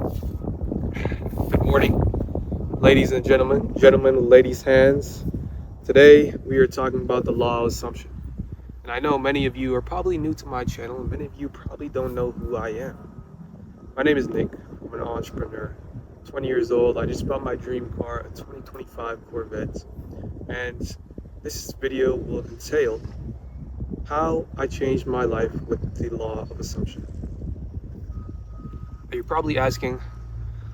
Good morning, ladies and gentlemen, ladies' hands. Today we are talking about the law of assumption. And I know many of you are probably new to my channel, and many of you probably don't know who I am. My name is Nick. I'm an entrepreneur, 20 years old. I just bought my dream car, a 2025 Corvette. And this video will entail how I changed my life with the law of assumption. You're probably asking,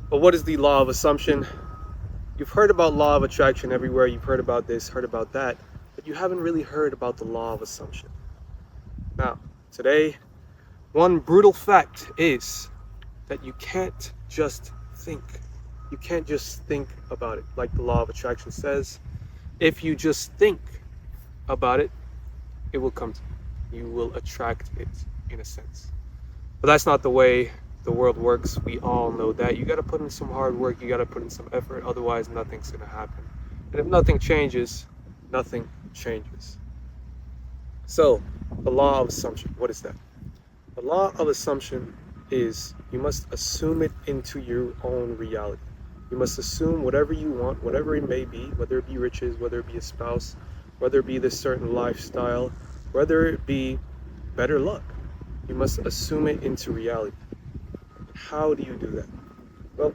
well, what is the law of assumption? You've heard about law of attraction everywhere. You've heard about this, heard about that, but you haven't really heard about the law of assumption. Now, today, one brutal fact is that you can't just think. You can't just think about it. Like the law of attraction says, if you just think about it, it will come to you. You will attract it in a sense. But that's not the way the world works. We all know that. You got to put in some hard work, you got to put in some effort, otherwise nothing's going to happen. And if nothing changes, nothing changes. So, the law of assumption, what is that? The law of assumption is you must assume it into your own reality. You must assume whatever you want, whatever it may be, whether it be riches, whether it be a spouse, whether it be this certain lifestyle, whether it be better luck. You must assume it into reality. How do you do that? Well,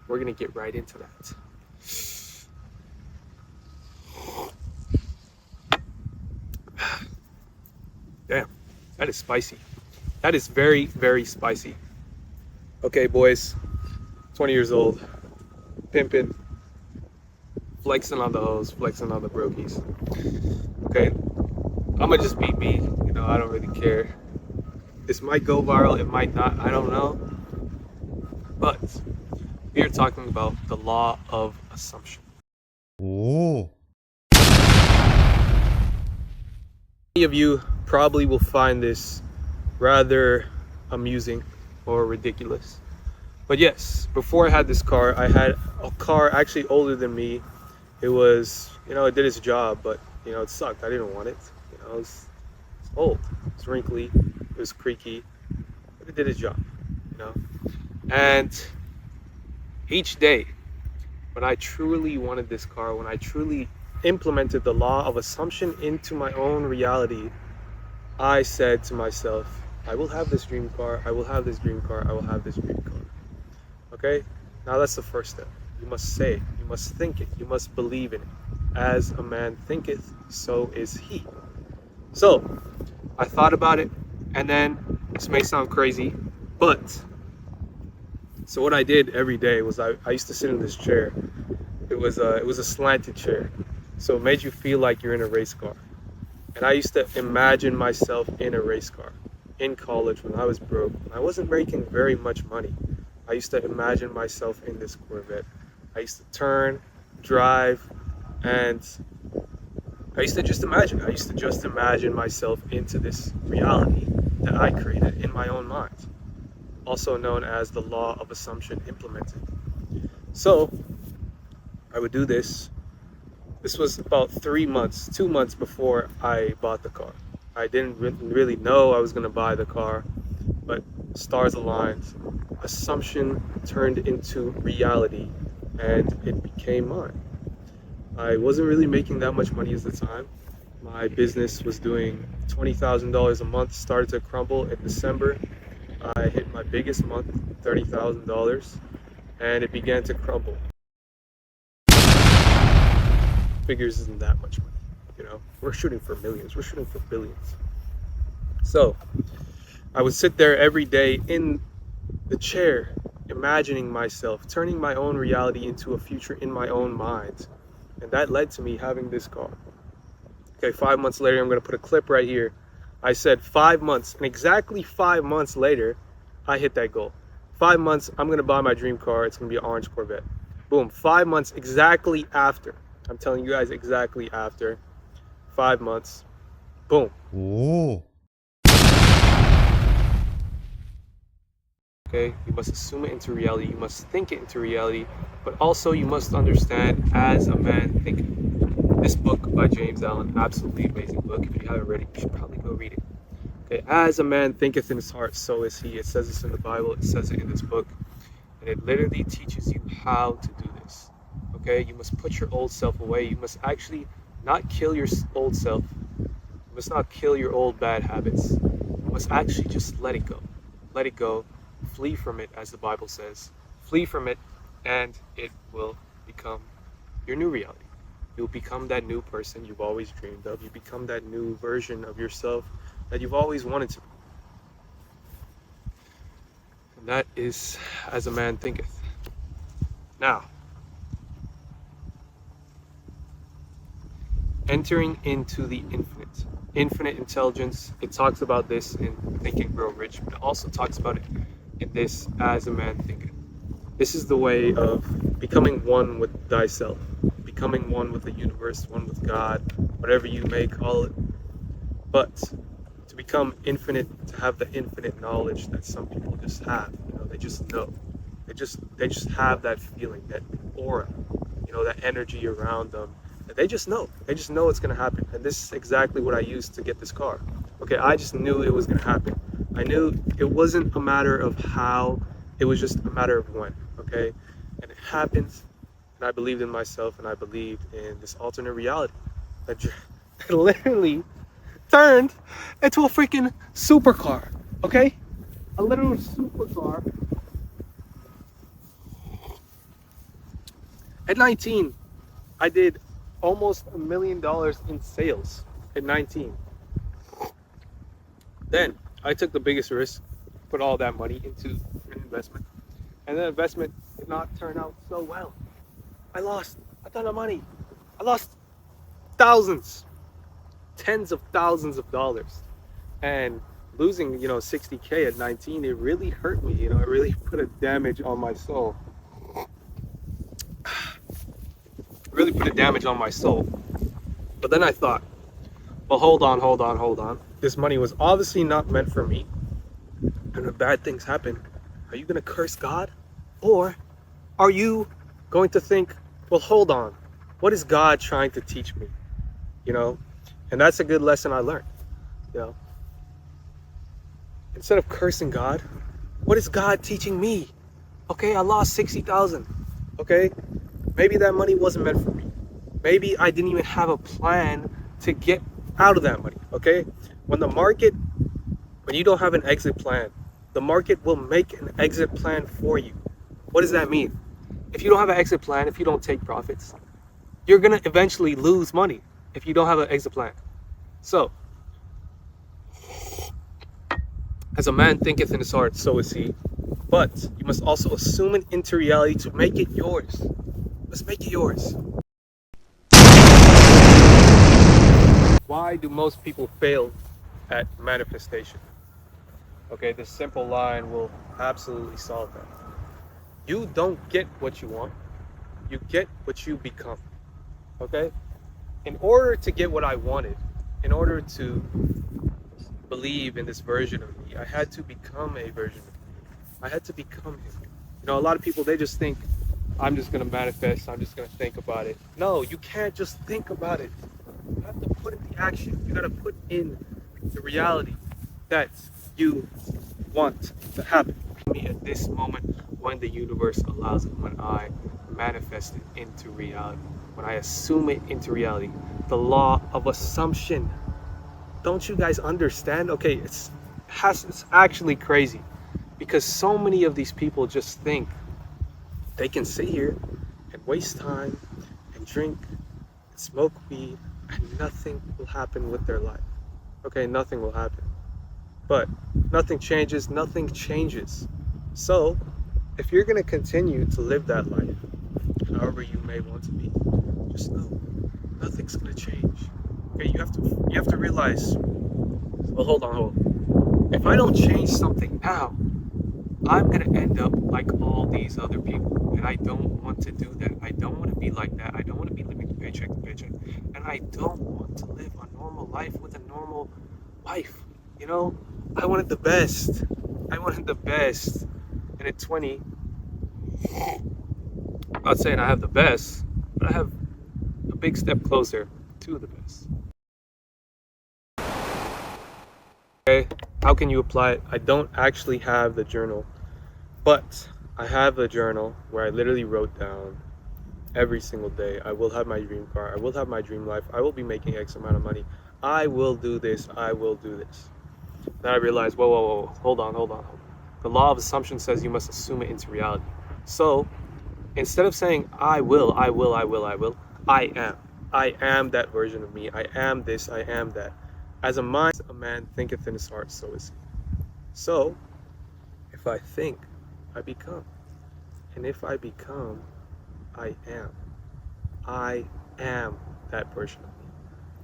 we're going to get right into that. Damn, that is spicy. That is very, very spicy. Okay, boys, 20 years old, pimping, flexing on the hoes, flexing on the brokies. Okay, I'm gonna just be me. I don't really care. This might go viral, it might not, I don't know. But we are talking about the law of assumption. 오, Many of you probably will find this rather amusing or ridiculous. But yes, before I had this car, I had a car actually older than me. It was, it did its job, but, it sucked. I didn't want it. It's old, it's wrinkly, it was creaky, but it did its job, And each day, when I truly wanted this car, when I truly implemented the law of assumption into my own reality, I said to myself, I will have this dream car, I will have this dream car, I will have this dream car. Okay? Now that's the first step. You must say it, you must think it, you must believe in it. As a man thinketh, so is he. So, I thought about it, and then, this may sound crazy, but so what I did every day was I used to sit in this chair. It was a slanted chair, so it made you feel like you're in a race car. And I used to imagine myself in a race car in college when I was broke. When I wasn't making very much money. I used to imagine myself in this Corvette. I used to turn, drive, and I used to just imagine. I used to just imagine myself into this reality that I created in my own mind, also known as the law of assumption implemented. So I would do this. This was about 2 months before I bought the car. I didn't really know I was going to buy the car, but stars aligned. Assumption turned into reality, and it became mine. I wasn't really making that much money at the time. My business was doing $20,000 a month, started to crumble in December. I hit my biggest month, $30,000, and it began to crumble. Figures isn't that much money, We're shooting for millions, we're shooting for billions. So I would sit there every day in the chair, imagining myself, turning my own reality into a future in my own mind. And that led to me having this car. Okay, 5 months later, I'm going to put a clip right here. I said 5 months, and exactly 5 months later, I hit that goal. 5 months, I'm going to buy my dream car. It's going to be an orange Corvette. Boom, 5 months exactly after. I'm telling you guys exactly after 5 months. Boom. 오, Okay, you must assume it into reality. You must think it into reality. But also, you must understand as a man thinking. This book by James Allen, absolutely amazing book. If you haven't read it, you should probably go read it. Okay, as a man thinketh in his heart, so is he. It says this in the Bible. It says it in this book. And it literally teaches you how to do this. Okay, you must put your old self away. You must actually not kill your old self. You must not kill your old bad habits. You must actually just let it go. Let it go. Flee from it, as the Bible says. Flee from it, and it will become your new reality. You'll become that new person you've always dreamed of. You become that new version of yourself that you've always wanted to be. And that is as a man thinketh. Now, entering into the infinite intelligence. It talks about this in Think and Grow Rich, but it also talks about it in this As a Man Thinketh. This is the way of becoming one with thyself, becoming one with the universe, one with God, whatever you may call it. But to become infinite, to have the infinite knowledge that some people just have, they just know. They just have that feeling, that aura, that energy around them. They just know. They just know it's gonna happen. And this is exactly what I used to get this car. Okay, I just knew it was gonna happen. I knew it wasn't a matter of how, it was just a matter of when. Okay, and it happens. And I believed in myself, and I believed in this alternate reality that literally turned into a freaking supercar. Okay, a literal supercar. At 19, I did almost $1 million in sales at 19. Then I took the biggest risk, put all that money into an investment, and the investment did not turn out so well. I lost a ton of money. I lost thousands, tens of thousands of dollars, and losing 60K at 19, it really hurt me. It really put a damage on my soul. Really put a damage on my soul. But then I thought, well, hold on. This money was obviously not meant for me. And when bad things happen, are you going to curse God? Or are you going to think, well, hold on, what is God trying to teach me? And that's a good lesson I learned. Instead of cursing God, what is God teaching me? Okay, I lost 60,000. Okay, maybe that money wasn't meant for me. Maybe I didn't even have a plan to get out of that money. Okay, when you don't have an exit plan, the market will make an exit plan for you. What does that mean? If you don't have an exit plan, if you don't take profits, you're gonna eventually lose money if you don't have an exit plan. So, as a man thinketh in his heart, so is he. But you must also assume it into reality to make it yours. Let's make it yours. Why do most people fail at manifestation? Okay, this simple line will absolutely solve that. You don't get what you want, you get what you become. Okay? In order to get what I wanted, in order to believe in this version of me, I had to become a version of me. I had to become him. A lot of people, they just think, I'm just gonna manifest, I'm just gonna think about it. No, you can't just think about it. You have to put in the action. You gotta put in the reality that you want to happen. Me at this moment, when the universe allows it, when I manifest it into reality, when I assume it into reality, the law of assumption. Don't you guys understand? Okay, it's actually crazy because so many of these people just think they can sit here and waste time and drink and smoke weed and nothing will happen with their life. Okay, nothing will happen. But nothing changes. So, if you're going to continue to live that life, however you may want to be, just know nothing's going to change. Okay, you have to realize, well, hold on. If I don't change something now, I'm going to end up like all these other people. And I don't want to do that. I don't want to be like that. I don't want to be living paycheck to paycheck. And I don't want to live a normal life with a normal wife. I wanted the best. And at 20, I'm not saying I have the best, but I have a big step closer to the best. Okay, how can you apply it? I don't actually have the journal, but I have a journal where I literally wrote down every single day, I will have my dream car, I will have my dream life, I will be making X amount of money, I will do this, I will do this. Then I realized, whoa, hold on. The law of assumption says you must assume it into reality. So instead of saying I will, I am. I am that version of me. I am this, I am that. As a mind, a man thinketh in his heart, so is he. So if I think, I become. And if I become, I am. I am that version of me.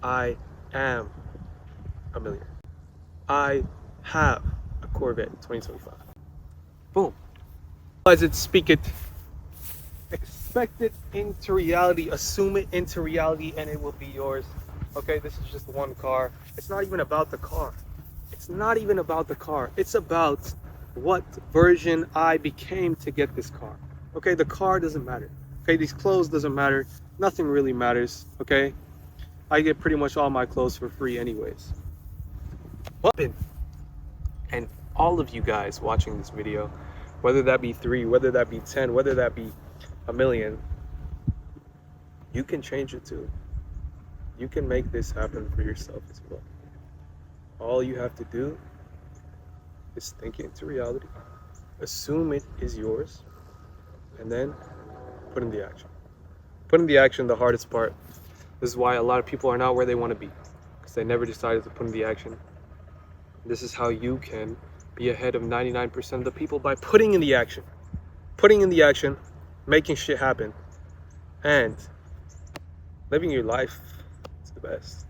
I am a millionaire. I have a Corvette 2025. Boom. As it, speak it, expect it into reality, assume it into reality, and it will be yours. Okay, this is just one car. It's not even about the car. It's not even about the car. It's about what version I became to get this car. Okay, the car doesn't matter. Okay, these clothes doesn't matter. Nothing really matters. Okay, I get pretty much all my clothes for free anyways. And all of you guys watching this video, whether that be 3, whether that be 10, whether that be a million, you can change it too. You can make this happen for yourself as well. All you have to do is think it into reality, assume it is yours, and then put in the action. Put in the action, the hardest part. This is why a lot of people are not where they want to be, because they never decided to put in the action. This is how you can be ahead of 99% of the people, by putting in the action. Putting in the action, making shit happen, and living your life. It's the best.